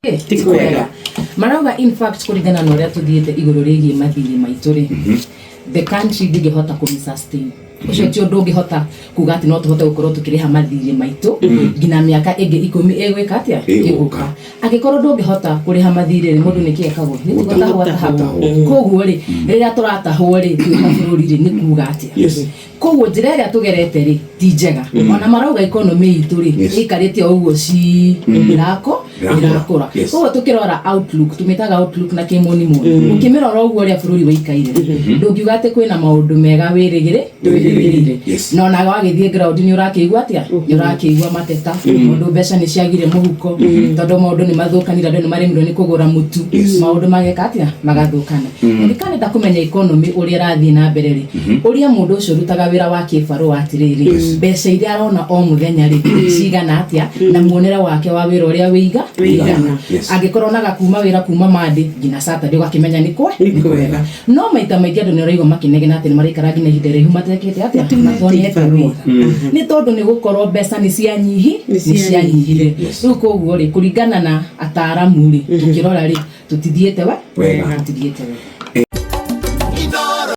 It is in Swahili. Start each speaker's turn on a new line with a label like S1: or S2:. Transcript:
S1: tikwega marauga in fact kuringana na uria tuthiete iguru rigi mathiri maitu ri the country ndingihota kumisustain ucio ti undu ungihota kuga ati no tuhote gukorwo tukiriha mathiri maitu ngina miaka ingi 10 egwika atia iguka agikorwo ndungihota kuriha mathiri mundu nikiekagwo ni tugotahwo koguo ri riria turatahwo ri bururi ri ni kuga atia koguo njira iria tugerete ri ti njega ona marauga economy itu ri ikarite uguo ci irakura koguo tukirora outlook tumitaga outlook na kimoni moni ukimirora uguo ria bururi waikaire ndungiuga ati kwina maundu mega wirigire no na wagithie ground ni urakiigua atia ni urakiigua mateta mundu mbeca ni ciagire muhuko tondu maundu ni mathukanira andu ni maremirwo ni kugura mutu maundu mageka atia magathukana ndikane ta kumenya economy uria rathie na mbere ri uria mundu ucio rutaga wira wa kibaru atiriri mbeca iria arona o muthenya ri cigana atia na muonera wake wa wira uria wiga agikorwo na gakuma wira kuma mandi ngina Saturday wakimenya ni kwega no maita maingi andu ni uraigwa makinegena ati ni marikara ngina ihinda rihu matekete atia matoniete wira ni tondu ni gukorwo mbeca ni cianyihire riu koguo ri kuringana na ataramu ri tukirora ri tutithiete wega